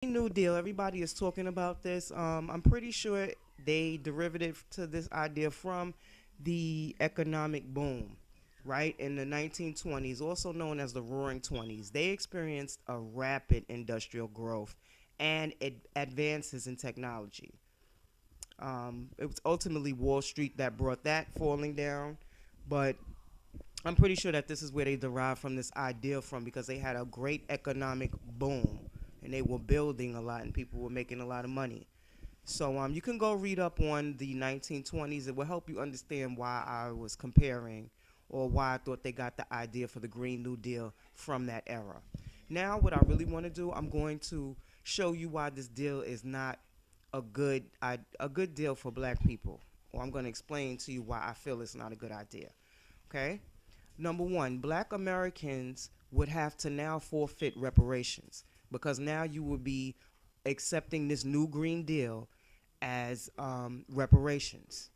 New Deal, everybody is talking about this. I'm pretty sure they derivative to this idea from the economic boom, right? In the 1920s, also known as the Roaring Twenties, they experienced a rapid industrial growth and advances in technology. It was ultimately Wall Street that brought that falling down, but I'm pretty sure that this is where they derived from this idea from because they had a great economic boom and they were building a lot and people were making a lot of money. So you can go read up on the 1920s. It will help you understand why I was comparing or why I thought they got the idea for the Green New Deal from that era. Now, what I really want to do, I'm going to show you why this deal is not a good deal for black people. Or I'm going to explain to you why I feel it's not a good idea. Okay? Number one, black Americans would have to now forfeit reparations because now you would be accepting this new Green Deal as reparations.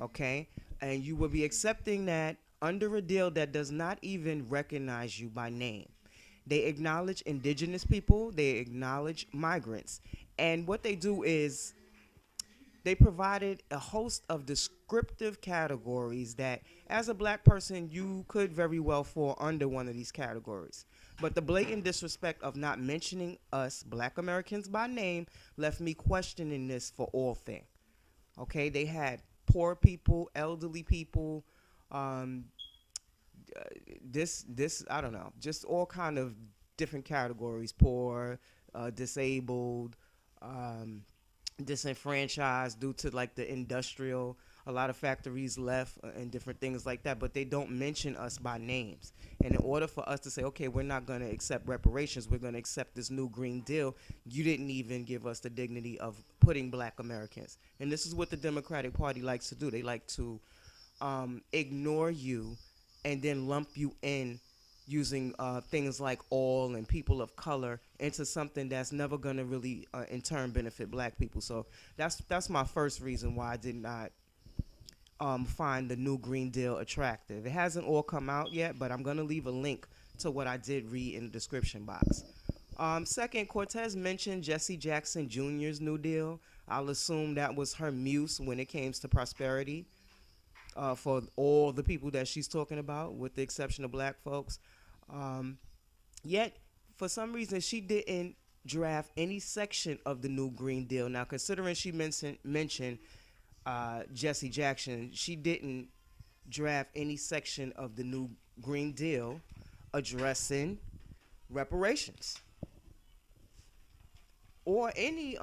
Okay? And you would be accepting that under a deal that does not even recognize you by name. They acknowledge indigenous people, they acknowledge migrants. And what they do is they provided a host of descriptive categories that, as a black person, you could very well fall under one of these categories. But the blatant disrespect of not mentioning us, black Americans, by name left me questioning this for all things. Okay, they had poor people, elderly people, um, this I don't know, just all kind of different categories: poor, disabled, um, disenfranchised due to like the industrial. A lot of factories left and different things like that, but they don't mention us by names. And in order for us to say, okay, we're not going to accept reparations, we're going to accept this new Green Deal, you didn't even give us the dignity of putting black Americans. And this is what the Democratic Party likes to do. They like to ignore you and then lump you in using things like all and people of color into something that's never going to really in turn benefit black people. So that's my first reason why I did not find the new Green Deal attractive. It hasn't all come out yet, but I'm going to leave a link to what I did read in the description box. Second, Cortez mentioned Jesse Jackson Jr.'s New Deal. I'll assume that was her muse when it came to prosperity for all the people that she's talking about, with the exception of black folks. Um, Yet, for some reason, she didn't draft any section of the new Green Deal. Now, considering she mentioned Jesse Jackson, she didn't draft any section of the new Green Deal addressing reparations or any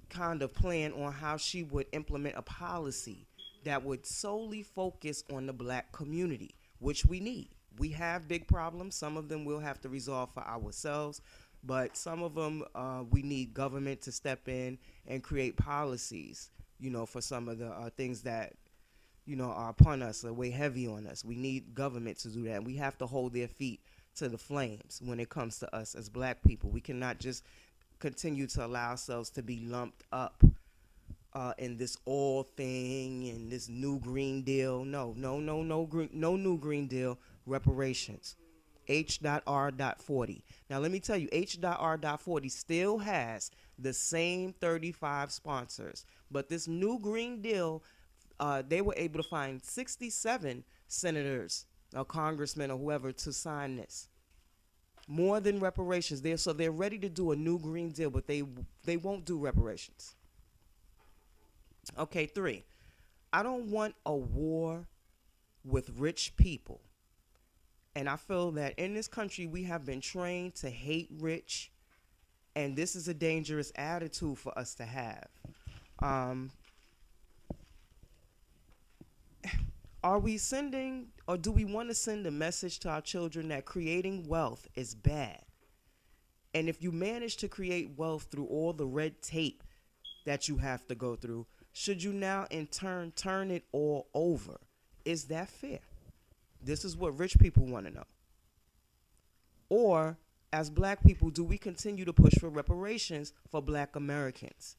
kind of plan on how she would implement a policy that would solely focus on the black community, which we need. We have big problems. Some of them we'll have to resolve for ourselves, but some of them we need government to step in and create policies, for some of the things that, are upon us, or weigh heavy on us. We need government to do that. We have to hold their feet to the flames when it comes to us as black people. We cannot just continue to allow ourselves to be lumped up in this all thing and this new Green Deal. No, no, no, no, no new Green Deal. Reparations. H.R.40. Now let me tell you, H.R.40 still has the same 35 sponsors, but this new Green Deal, they were able to find 67 senators or congressmen or whoever to sign this. More than reparations. They're ready to do a new Green Deal, but they won't do reparations. Okay, three. I don't want a war with rich people. And I feel that in this country, we have been trained to hate rich, and this is a dangerous attitude for us to have. Um, are we sending, or do we want to send a message to our children that creating wealth is bad? And if you manage to create wealth through all the red tape that you have to go through, should you now in turn turn it all over? Is that fair? This is what rich people want to know. Or, as black people, do we continue to push for reparations for black Americans?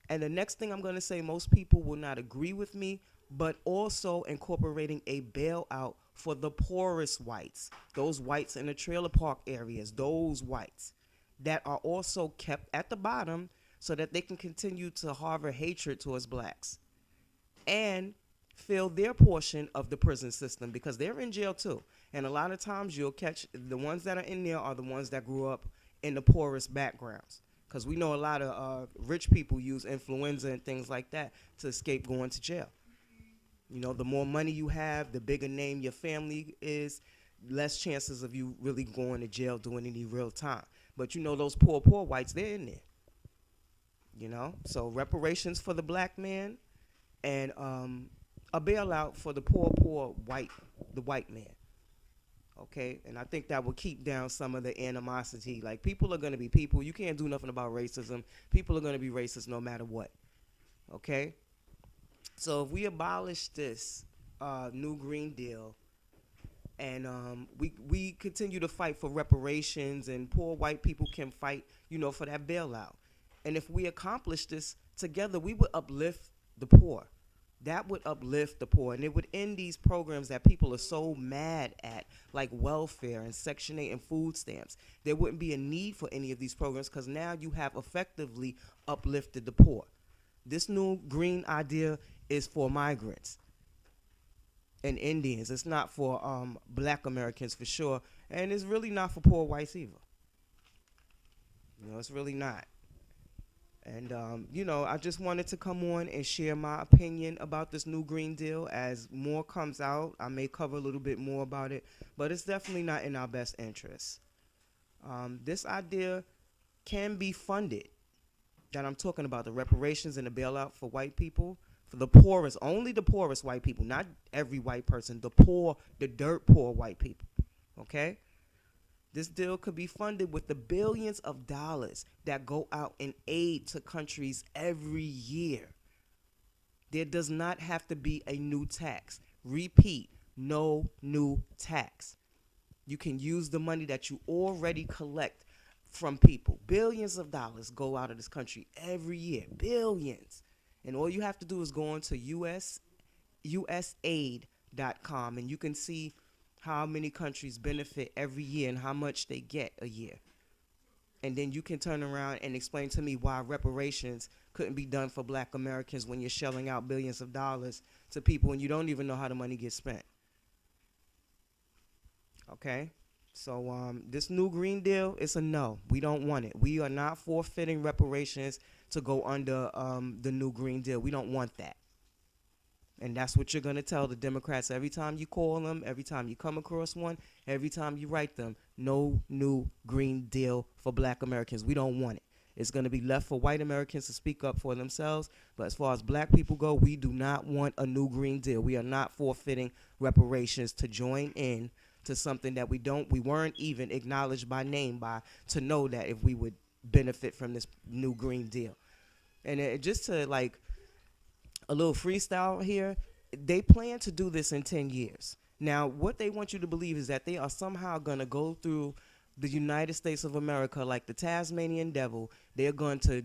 And the next thing I'm going to say, most people will not agree with me, but also incorporating a bailout for the poorest whites, those whites in the trailer park areas, those whites. that are also kept at the bottom so that they can continue to harbor hatred towards blacks and fill their portion of the prison system because they're in jail too. And a lot of times you'll catch the ones that are in there are the ones that grew up in the poorest backgrounds. Because we know a lot of rich people use influenza and things like that to escape going to jail. You know, the more money you have, the bigger name your family is, less chances of you really going to jail doing any real time. But you know, those poor whites, they're in there. You know, so reparations for the black man and a bailout for the poor the white man. Okay, and I think that will keep down some of the animosity. Like, people are going to be people. You can't do nothing about racism. People are going to be racist no matter what. Okay, so if we abolish this new Green Deal and we continue to fight for reparations, and poor white people can fight, you know, for that bailout. And if we accomplish this together, we would uplift the poor. That would uplift the poor, and it would end these programs that people are so mad at, like welfare and Section 8 and food stamps. There wouldn't be a need for any of these programs because now you have effectively uplifted the poor. This new green idea is for migrants and Indians. It's not for black Americans for sure, and it's really not for poor whites either. You know, it's really not. And, you know, I just wanted to come on and share my opinion about this new Green Deal. As more comes out, I may cover a little bit more about it, but it's definitely not in our best interest. This idea can be funded, that I'm talking about, the reparations and the bailout for white people, for the poorest, only the poorest white people, not every white person, the poor, the dirt poor white people, okay? This deal could be funded with the billions of dollars that go out in aid to countries every year. There does not have to be a new tax. Repeat, no new tax. You can use the money that you already collect from people. Billions of dollars go out of this country every year. Billions. And all you have to do is go on to usaid.com and you can see how many countries benefit every year and how much they get a year. And then you can turn around and explain to me why reparations couldn't be done for black Americans when you're shelling out billions of dollars to people and you don't even know how the money gets spent. Okay? So this new Green Deal, it's a no. We don't want it. We are not forfeiting reparations to go under the new Green Deal. We don't want that. And that's what you're going to tell the Democrats every time you call them, every time you come across one, every time you write them. No new Green Deal for black Americans. We don't want it. It's going to be left for white Americans to speak up for themselves. But as far as black people go, we do not want a new Green Deal. We are not forfeiting reparations to join in to something that we weren't even acknowledged by name to know that if we would benefit from this new Green Deal. And just to like a little freestyle here, they plan to do this in 10 years. Now, what they want you to believe is that they are somehow going to go through the United States of America like the Tasmanian devil. They're going to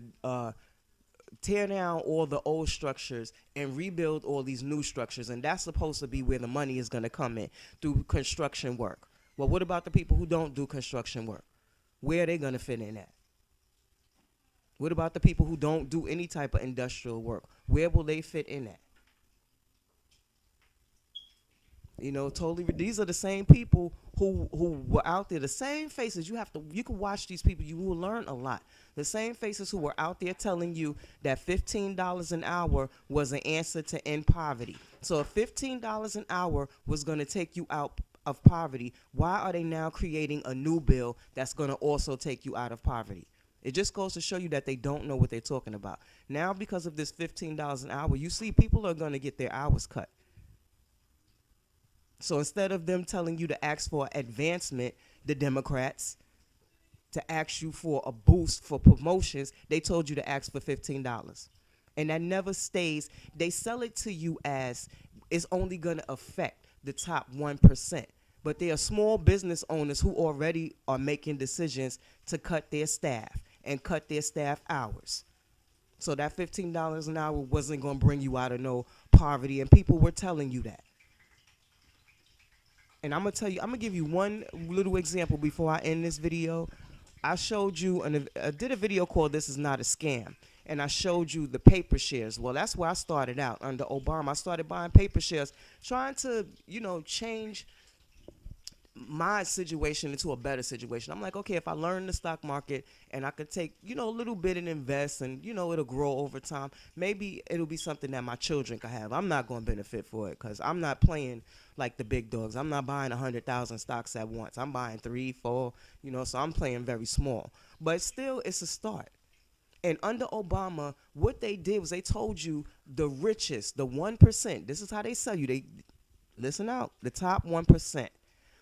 tear down all the old structures and rebuild all these new structures, and that's supposed to be where the money is going to come in, through construction work. Well, what about the people who don't do construction work? Where are they going to fit in at? What about the people who don't do any type of industrial work? Where will they fit in at? You know, totally. These are the same people who were out there. The same faces. You can watch these people. You will learn a lot. The same faces who were out there telling you that $15 an hour was an answer to end poverty. So if $15 an hour was going to take you out of poverty, why are they now creating a new bill that's going to also take you out of poverty? It just goes to show you that they don't know what they're talking about. Now, because of this $15 an hour, you see people are going to get their hours cut. So instead of them telling you to ask for advancement, the Democrats, to ask you for a boost for promotions, they told you to ask for $15. And that never stays. They sell it to you as it's only going to affect the top 1%. But there are small business owners who already are making decisions to cut their staff and cut their staff hours. So that $15 an hour wasn't going to bring you out of no poverty, and people were telling you that. And I'm going to give you one little example before I end this video I showed you, and I did a video called "This Is Not a Scam," and I showed you the paper shares. Well, that's where I started out under Obama. I started buying paper shares, trying to, change my situation into a better situation. I'm like, okay, if I learn the stock market and I could take, a little bit and invest and, it'll grow over time, maybe it'll be something that my children could have. I'm not going to benefit for it because I'm not playing like the big dogs. I'm not buying 100,000 stocks at once. I'm buying 3, 4, so I'm playing very small. But still, it's a start. And under Obama, what they did was they told you the richest, the 1%, this is how they sell you. They listen out, the top 1%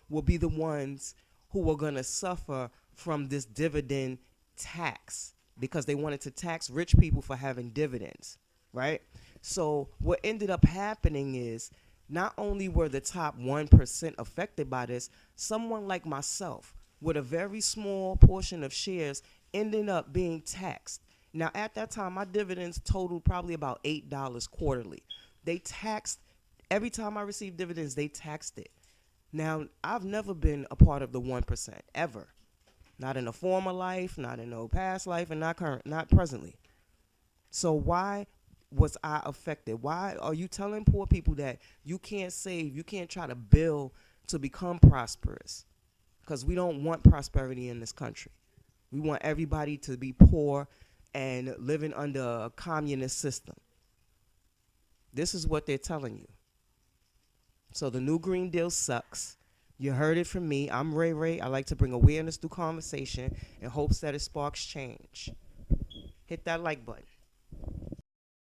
will be the ones who are going to suffer from this dividend tax because they wanted to tax rich people for having dividends, right? So what ended up happening is not only were the top 1% affected by this, someone like myself with a very small portion of shares ended up being taxed. Now, at that time, my dividends totaled probably about $8 quarterly. They taxed, every time I received dividends, they taxed it. Now, I've never been a part of the 1%, ever. Not in a former life, not in no past life, and not presently. So why was I affected? Why are you telling poor people that you can't save, you can't try to build to become prosperous? Because we don't want prosperity in this country. We want everybody to be poor and living under a communist system. This is what they're telling you. So the new Green Deal sucks. You heard it from me. I'm Ray Ray. I like to bring awareness through conversation in hopes that it sparks change. Hit that like button.